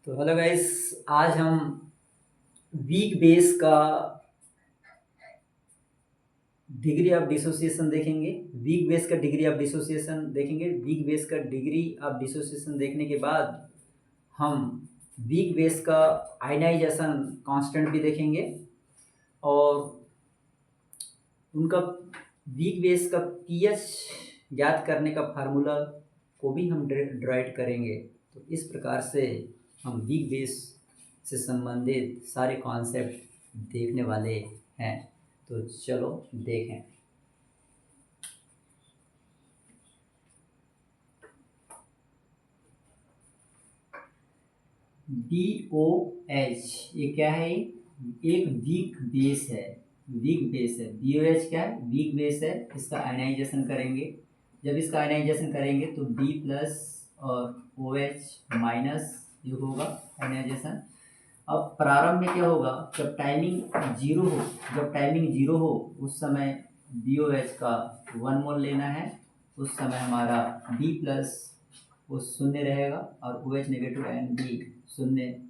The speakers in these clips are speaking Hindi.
तो हेलो गाइस, आज हम वीक बेस का डिग्री ऑफ डिसोसिएशन देखेंगे। वीक बेस का डिग्री ऑफ डिसोसिएशन देखेंगे। वीक बेस का डिग्री ऑफ डिसोसिएशन देखने के बाद हम वीक बेस का आयनाइजेशन कांस्टेंट भी देखेंगे और उनका वीक बेस का पीएच ज्ञात करने का फार्मूला को भी हम ड्राइव करेंगे। तो इस प्रकार से हम वीक बेस से संबंधित सारे कॉन्सेप्ट देखने वाले हैं। तो चलो देखें। BOH ये क्या है? एक वीक बेस है। वीक बेस है। BOH क्या है? वीक बेस है। इसका आयनाइजेशन करेंगे। जब इसका आयनाइजेशन करेंगे तो B प्लस और OH माइनस ये होगा आयनाइजेशन। अब प्रारंभ में क्या होगा? जब टाइमिंग जीरो हो उस समय BOH का 1 मोल लेना है। उस समय हमारा B प्लस वो शून्य रहेगा और OH नेगेटिव एंड B शून्य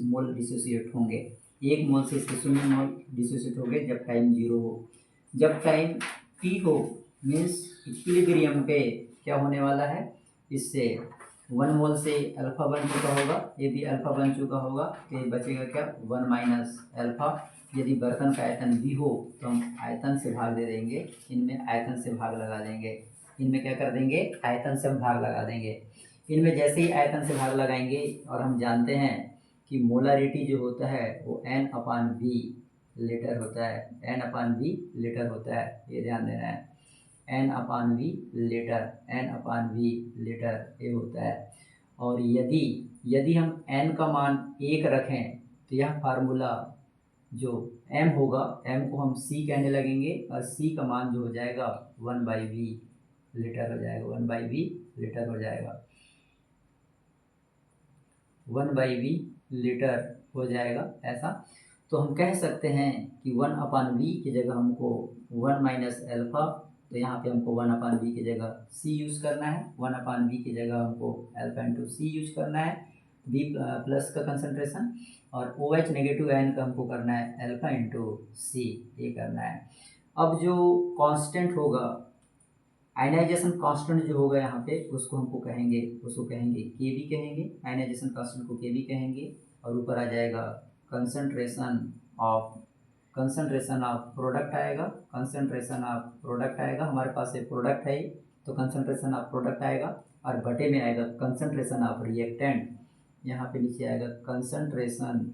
मोल डिसोसिएट होंगे। 1 मोल से इसके 0 मोल डिसोसिएट होंगे जब टाइम 0 हो। जब टाइम T हो मीन्स इक्विलिब्रियम पे क्या होने वाला है? इससे 1 मोल से अल्फा बन चुका होगा। यदि अल्फा बन चुका होगा तो ये बचेगा क्या? 1 माइनस अल्फा। यदि बर्तन का आयतन B हो तो हम आयतन से भाग दे देंगे। इनमें आयतन से भाग लगा देंगे। इनमें क्या कर देंगे? आयतन से भाग लगा देंगे। इनमें जैसे ही आयतन से भाग लगाएंगे और हम जानते हैं कि मोलारिटी जो होता है वो N/V लीटर होता है। N/V लीटर होता है, ये ध्यान देना है। N/V लीटर ये होता है। और यदि हम N का मान 1 रखें तो यह फार्मूला जो M होगा, M को हम C कहने लगेंगे और C का मान जो हो जाएगा 1/V लीटर हो जाएगा। 1/V लीटर हो जाएगा। 1/V लीटर हो जाएगा ऐसा। तो हम कह सकते हैं कि 1/V की जगह हमको 1 माइनस अल्फा, तो यहाँ पे हमको 1/V की जगह C यूज़ करना है। 1/V की जगह हमको अल्फा इंटू C यूज़ करना है, B प्लस का कंसनट्रेशन, और OH नेगेटिव आयन का हमको करना है अल्फा इंटू C, ये करना है। अब जो कांस्टेंट होगा, आयनाइजेशन कांस्टेंट जो होगा यहाँ पे उसको कहेंगे Kb कहेंगे। आयनाइजेशन कांस्टेंट को Kb कहेंगे। और ऊपर आ जाएगा कंसंट्रेशन ऑफ प्रोडक्ट आएगा। हमारे पास एक प्रोडक्ट है तो कंसंट्रेशन ऑफ प्रोडक्ट आएगा और बटे में आएगा कंसंट्रेशन ऑफ रिएक्टेंट। यहाँ पे नीचे आएगा कंसंट्रेशन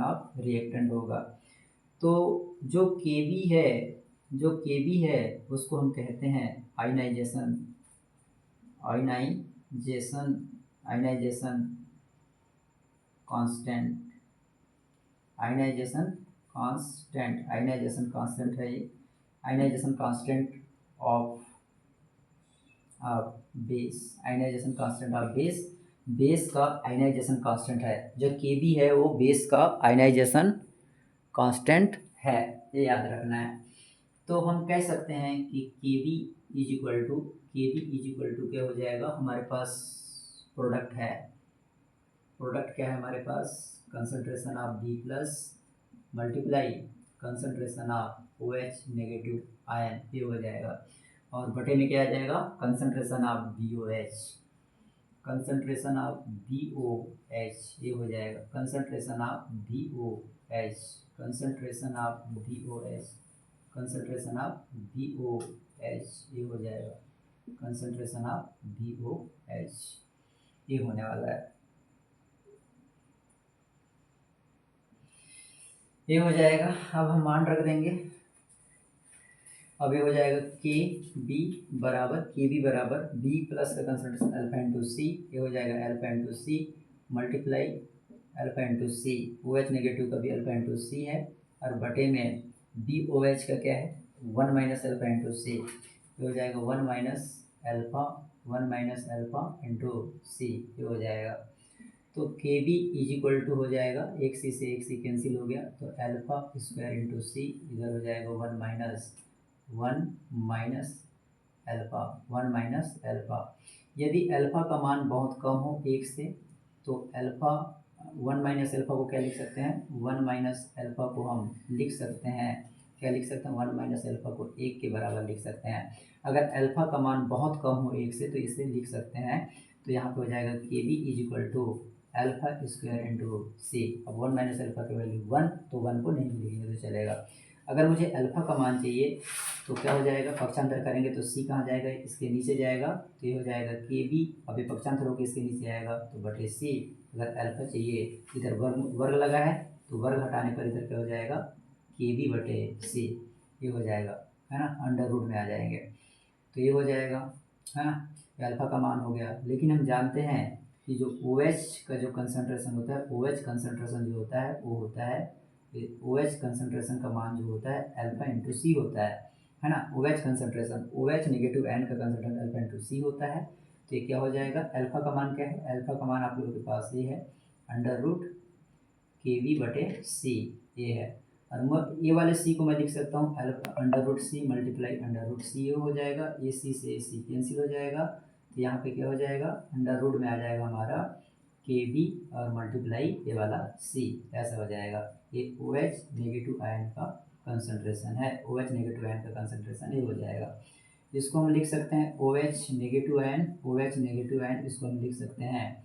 ऑफ रिएक्टेंट होगा। तो जो Kb है उसको हम कहते हैं आयनाइजेशन कांस्टेंट है ये। आयनाइजेशन कांस्टेंट ऑफ बेस का आयनाइजेशन कांस्टेंट है। जो Kb है वो बेस का आयनाइजेशन कांस्टेंट है, ये याद रखना है। तो हम कह सकते हैं कि Kb इज इक्वल टू क्या हो जाएगा? हमारे पास प्रोडक्ट क्या है हमारे पास? Concentration of B plus multiply concentration of OH negative ion, ये हो जाएगा। और बटे में क्या आ जाएगा? कंसंट्रेशन ऑफ BOH ये हो जाएगा। कंसंट्रेशन ऑफ BOH ये हो जाएगा। कंसंट्रेशन ऑफ BOH ये होने वाला है, ये हो जाएगा। अब हम मान रख देंगे। अब ये हो जाएगा Kb बराबर B प्लस का कंसंट्रेशन अल्फा इंटू C, ये हो जाएगा alpha into C multiply alpha into C। OH negative का भी अल्फा इंटू C है और बटे में BOH का क्या है? 1 माइनस अल्फा इंटू C, ये हो जाएगा 1 माइनस अल्फा इंटू C, ये हो जाएगा। तो Kb इज इक्वल टू हो जाएगा, एक C कैंसिल हो गया तो अल्फा स्क्वायर इंटू C, इधर हो जाएगा 1 माइनस अल्फ़ा, 1 माइनस अल्फ़ा। यदि अल्फ़ा का मान बहुत कम हो 1 से तो अल्फ़ा 1 माइनस अल्फ़ा को क्या लिख सकते हैं, 1 माइनस अल्फ़ा को हम लिख सकते हैं, क्या लिख सकते हैं, 1 माइनस अल्फ़ा को 1 के बराबर लिख सकते हैं। अगर अल्फ़ा का मान बहुत कम हो 1 से तो इसे लिख सकते हैं, तो यहाँ पे हो जाएगा K b is equal to alpha square into C. अब 1 माइनस अल्फ़ा की वैल्यू 1, तो 1 को नहीं लिखेंगे तो चलेगा। अगर मुझे अल्फ़ा का मान चाहिए तो क्या हो जाएगा, पक्षांतर करेंगे तो सी कहाँ जाएगा, इसके नीचे जाएगा, तो ये हो जाएगा के बी। अब ये पक्षांतर होकर इसके नीचे आएगा तो बटे सी। अगर अल्फ़ा चाहिए, इधर वर्ग वर्ग लगा है तो वर्ग हटाने पर इधर क्या हो जाएगा, के बी बटे सी, ये हो जाएगा, है ना, अंडर रूट में आ जाएंगे तो ये हो जाएगा, है ना, ये अल्फ़ा का मान हो गया। लेकिन हम जानते हैं कि जो OH का जो कंसंट्रेशन होता है, OH कंसंट्रेशन जो होता है वो होता है, OH कंसंट्रेशन का मान जो होता है अल्फ़ा इंटू सी होता है ना। OH concentration, OH negative ion का कंसंट्रेशन अल्फ़ा इंटू सी होता है। तो ये क्या हो जाएगा, अल्फ़ा का मान क्या है, अल्फ़ा का मान आप लोगों के पास ये है अंडर रूट के वी बटे सी, ये है। और ये वाले सी को मैं लिख सकता हूँ alpha under root C multiply under root सी, ये हो जाएगा, ए सी से ए सी कैंसिल हो जाएगा, तो यहाँ पे क्या हो जाएगा, अंडर रूट में आ जाएगा हमारा के बी और मल्टीप्लाई ये वाला सी, ऐसा हो जाएगा। ये ओ एच नेगेटिव आयन का कंसंट्रेशन है, ओ एच नेगेटिव आयन का कंसंट्रेशन ये हो जाएगा। इसको हम लिख सकते हैं O H negative ion, O H negative ion इसको हम लिख सकते हैं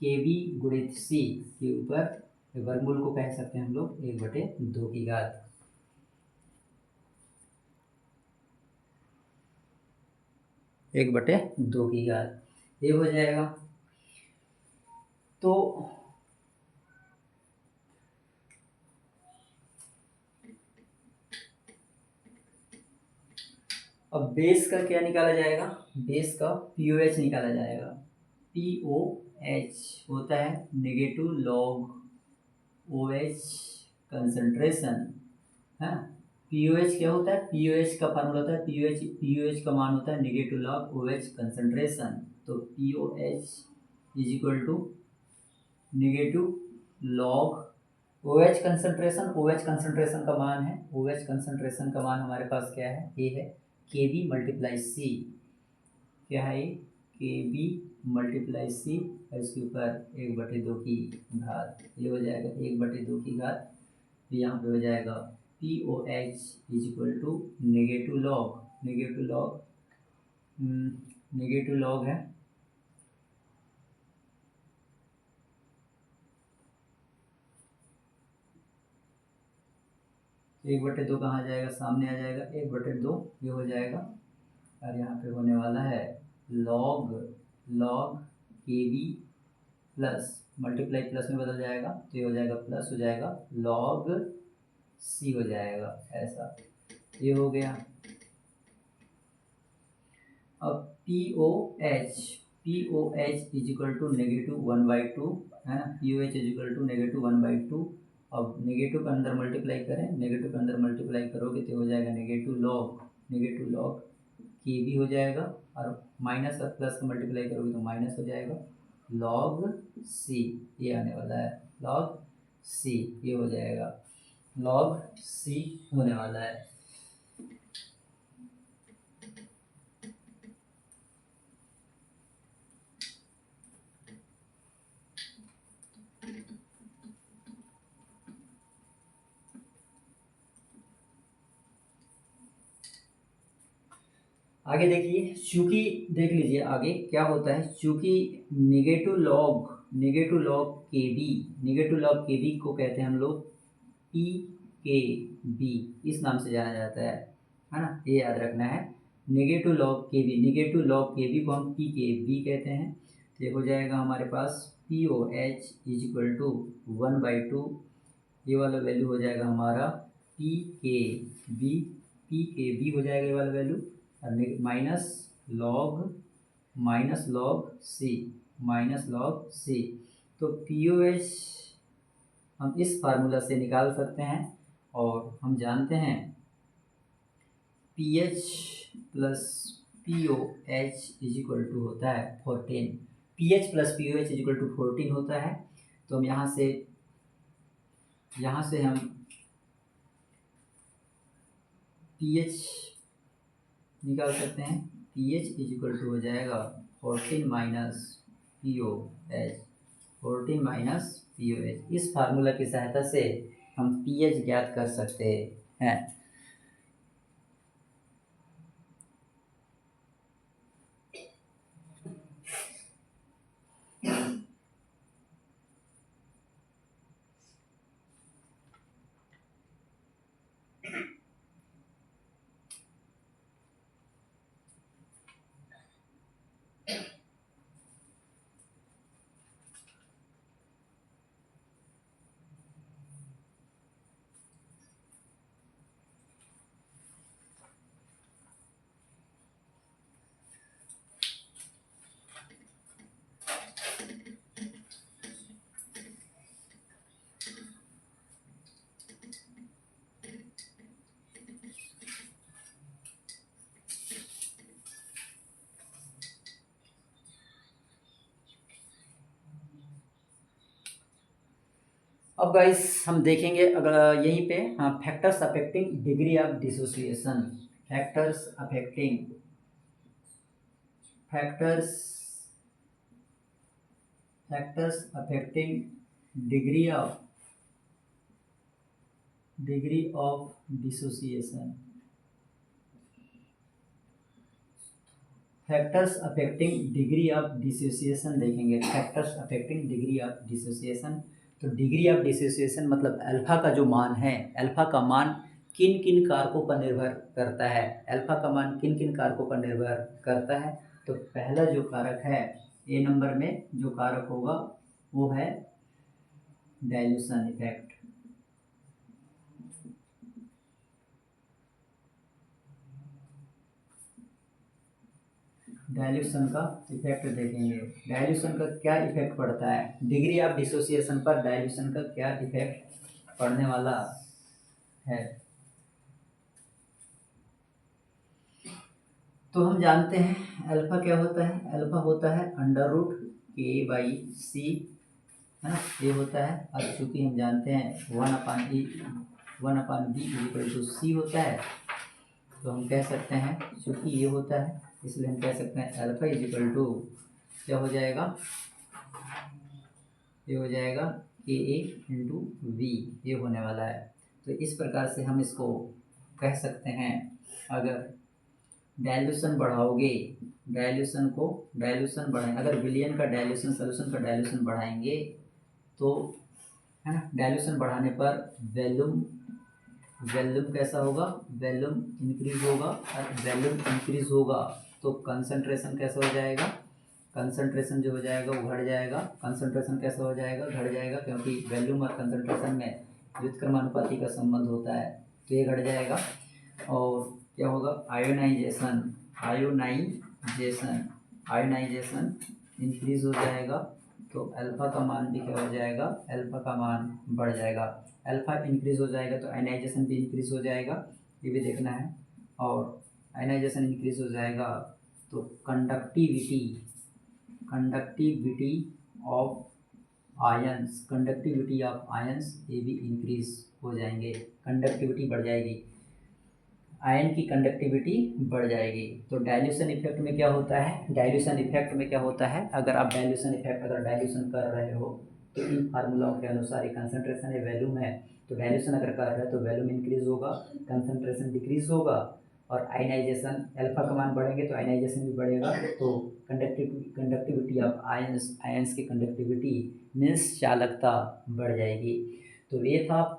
के बी गुणित सी के ऊपर वर्गमूल को कह सकते हैं हम लोग 1/2 की घात। एक बटे दो की घात, ये हो जाएगा। तो अब बेस का क्या निकाला जाएगा, बेस का पीओएच निकाला जाएगा। पीओएच होता है नेगेटिव लॉग ओएच कंसंट्रेशन, है। पीओएच क्या होता है, पीओएच का फार्मूला होता है, पीओएच का मान होता है नेगेटिव लॉग ओएच कंसंट्रेशन। तो pOH is equal to negative log OH concentration, OH concentration का मान है, OH कंसंट्रेशन का मान हमारे पास क्या है, ये है के बी मल्टीप्लाई सी, क्या है ये, के बी मल्टीप्लाई सी और इसके ऊपर 1/2 की घात, ये हो जाएगा 1/2 की घात। यहाँ पे हो जाएगा p O H is equal to negative log, negative log है 1/2 कहाँ जाएगा, सामने आ जाएगा 1/2, ये हो जाएगा। और यहाँ पे होने वाला है लॉग के बी प्लस मल्टीप्लाई प्लस में बदल जाएगा तो ये हो जाएगा प्लस हो जाएगा लॉग सी हो जाएगा, ऐसा ये हो गया। अब p O H is equal to -1/2 है ना, p O H is equal to -1/2। अब नेगेटिव के अंदर मल्टीप्लाई करें, नेगेटिव के अंदर मल्टीप्लाई करोगे तो हो जाएगा नेगेटिव लॉग के बी हो जाएगा, और माइनस और प्लस का मल्टीप्लाई करोगे तो माइनस हो जाएगा लॉग सी, ये आने वाला है लॉग सी, ये हो जाएगा लॉग सी होने वाला है। आगे देखिए, चूंकि देख लीजिए आगे क्या होता है, चूंकि नेगेटिव लॉग नेगेटिव लॉग के बी को कहते हैं हम लोग पी के बी, इस नाम से जाना जाता है ना, ये याद रखना है। नेगेटिव लॉग के बी को हम पी के बी कहते हैं। तो ये हो जाएगा हमारे पास p O H is equal to 1/2, ये वाला वैल्यू हो जाएगा हमारा पी के बी हो जाएगा ये वाला वैल्यू, और माइनस लॉग सी। तो पी ओ एच हम इस फार्मूला से निकाल सकते हैं, और हम जानते हैं p H plus p O H is equal to होता है 14, p H plus p O H is equal to 14 होता है। तो हम यहाँ से हम पी एच निकाल सकते हैं, p H is equal to हो जाएगा 14 minus p O H, 14 minus p O H. इस फार्मूला की सहायता से हम पी एच ज्ञात कर सकते हैं। अब गाइस हम देखेंगे अगर यहीं पे factors affecting degree of dissociation, factors affecting degree of dissociation, factors affecting degree of dissociation देखेंगे। Factors affecting degree of dissociation, तो डिग्री ऑफ डिसोसिएशन मतलब अल्फा का जो मान है, अल्फा का मान किन किन कारकों पर निर्भर करता है, अल्फा का मान किन किन कारकों पर निर्भर करता है। तो पहला जो कारक है ए नंबर में जो कारक होगा वो है डाइल्यूशन इफेक्ट। डाइल्यूशन का इफेक्ट देखेंगे। डाइल्यूशन का क्या इफेक्ट पड़ता है डिग्री ऑफ डिसोसिएशन पर, डाइल्यूशन का क्या इफेक्ट पड़ने वाला है। तो हम जानते हैं अल्फा क्या होता है, अल्फा होता है √k/c, है ना, ये होता है। अब चूंकि हम जानते हैं 1/b होता है, तो हम कह सकते हैं चूंकि ये होता है इसलिए हम कह सकते हैं अल्फा इज इक्वल टू क्या हो जाएगा, ये हो जाएगा KA/V, ये होने वाला है। तो इस प्रकार से हम इसको कह सकते हैं। अगर डाइल्यूशन बढ़ाओगे, डाइल्यूशन बढ़ाएं, अगर विलियन का डाइल्यूशन सोल्यूशन का डाइल्यूशन बढ़ाएंगे तो, है ना, डाइल्यूशन बढ़ाने पर वॉल्यूम कैसा होगा, वॉल्यूम इंक्रीज होगा, और वॉल्यूम इंक्रीज होगा तो कंसंट्रेशन कैसा हो जाएगा, कंसंट्रेशन जो हो जाएगा वो घट जाएगा। कंसंट्रेशन कैसा हो जाएगा, घट जाएगा, क्योंकि वॉल्यूम और कंसंट्रेशन में व्युत्क्रमानुपाती का संबंध होता है, तो ये घट जाएगा। और क्या होगा, आयोनाइजेशन इंक्रीज हो जाएगा, तो अल्फा का मान भी क्या हो जाएगा, अल्फा का मान बढ़ जाएगा। अल्फा इंक्रीज हो जाएगा तो आयनाइजेशन भी इंक्रीज हो जाएगा, ये भी देखना है। और आयनाइजेशन इंक्रीज हो जाएगा तो कंडक्टिविटी ऑफ आयंस ये भी इंक्रीज हो जाएंगे, कंडक्टिविटी बढ़ जाएगी, आयन की कंडक्टिविटी बढ़ जाएगी। तो डाइल्यूशन इफेक्ट में क्या होता है, अगर आप डाइल्यूशन कर रहे हो तो इन फार्मूलाओं के अनुसार एक कंसंट्रेशन है, वॉल्यूम है, तो डाइल्यूशन अगर कर रहे हैं तो वॉल्यूम इंक्रीज होगा, कंसंट्रेशन डिक्रीज होगा, और आयनाइजेशन अल्फा का मान बढ़ेंगे तो आयनाइजेशन भी बढ़ेगा, तो कंडक्टिविटी ऑफ आयंस की कंडक्टिविटी मीन्स चालकता बढ़ जाएगी। तो ये था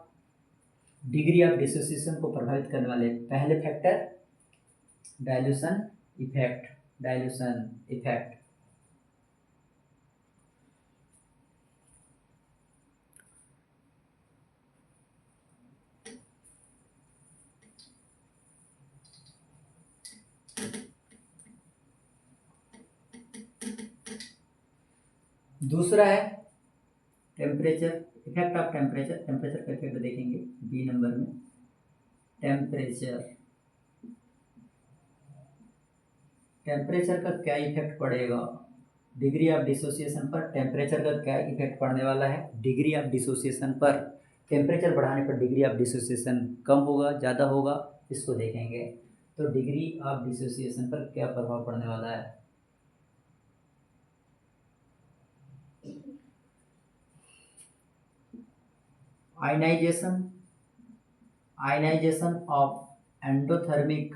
डिग्री ऑफ डिसोसिएशन को प्रभावित करने वाले पहले फैक्टर, डाइल्यूशन इफेक्ट। दूसरा है टेम्परेचर, इफेक्ट ऑफ टेम्परेचर का इफेक्ट देखेंगे बी नंबर में। टेम्परेचर का क्या इफेक्ट पड़ेगा डिग्री ऑफ डिसोसिएशन पर, टेम्परेचर का क्या इफेक्ट पड़ने वाला है डिग्री ऑफ डिसोसिएशन पर। टेम्परेचर बढ़ाने पर डिग्री ऑफ डिसोसिएशन कम होगा, ज़्यादा होगा, इसको देखेंगे। तो डिग्री ऑफ डिसोसिएशन पर क्या प्रभाव पड़ने वाला है? Ionization ionization of endothermic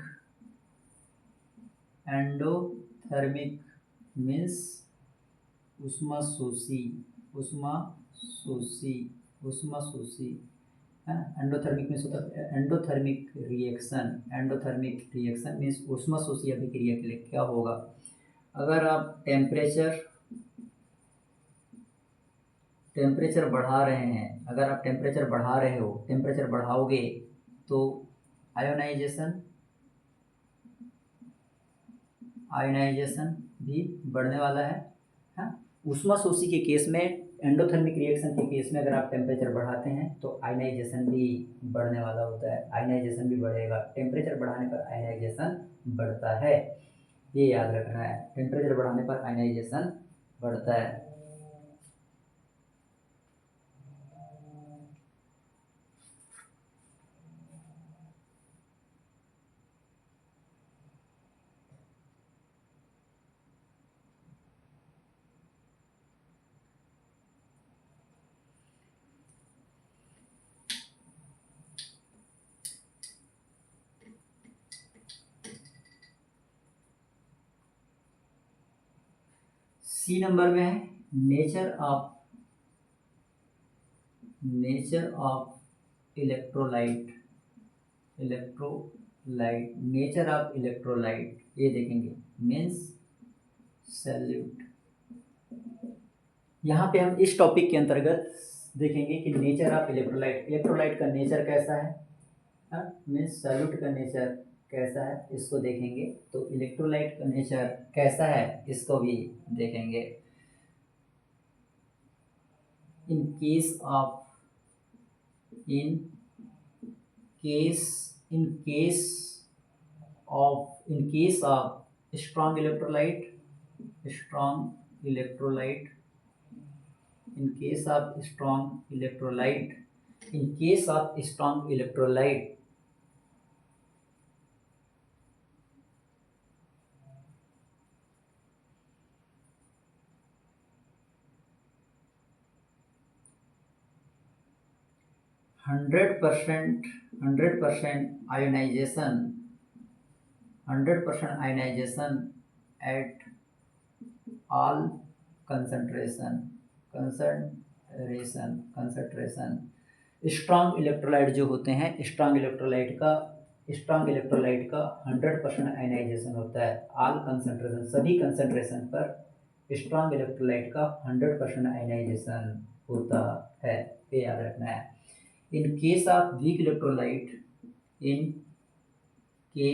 means उष्माशोषी उष्माशोषी उष्माशोषी है ना। एंडोथर्मिक मीन्स होता है एंडोथर्मिक रिएक्शन मीन्स उष्माशोषी अभिक्रिया के लिए क्या होगा? अगर आप टेम्परेचर बढ़ा रहे हैं, अगर आप टेम्परेचर बढ़ा रहे हो, टेम्परेचर बढ़ाओगे तो आयोनाइजेशन भी बढ़ने वाला है। हाँ, उष्माशोषी के केस में, एंडोथर्मिक रिएक्शन के केस में अगर आप टेम्परेचर बढ़ाते हैं तो आयनाइजेशन भी बढ़ने वाला होता है, आयनाइजेशन भी बढ़ेगा। टेम्परेचर बढ़ाने पर आयनाइजेशन बढ़ता है, ये याद रखना है। टेम्परेचर बढ़ाने पर आयनाइजेशन बढ़ता है। सी नंबर में है nature of electrolyte nature of electrolyte, ये देखेंगे मीन्स सैल्यूट। यहाँ पे हम इस टॉपिक के अंतर्गत देखेंगे कि नेचर ऑफ इलेक्ट्रोलाइट का नेचर कैसा है, मीन्स सैल्यूट का नेचर कैसा है, इसको देखेंगे। तो इलेक्ट्रोलाइट का नेचर कैसा है इसको भी देखेंगे। In case of strong electrolyte in case of strong electrolyte 100% ionization at all concentration strong electrolyte जो होते हैं, स्ट्रॉन्ग इलेक्ट्रोलाइट का 100% आयनाइजेशन होता है। ऑल कंसंट्रेशन, सभी कंसंट्रेशन पर स्ट्रॉन्ग इलेक्ट्रोलाइट का 100% आयनाइजेशन होता है, ये याद रखना है। In case of weak electrolyte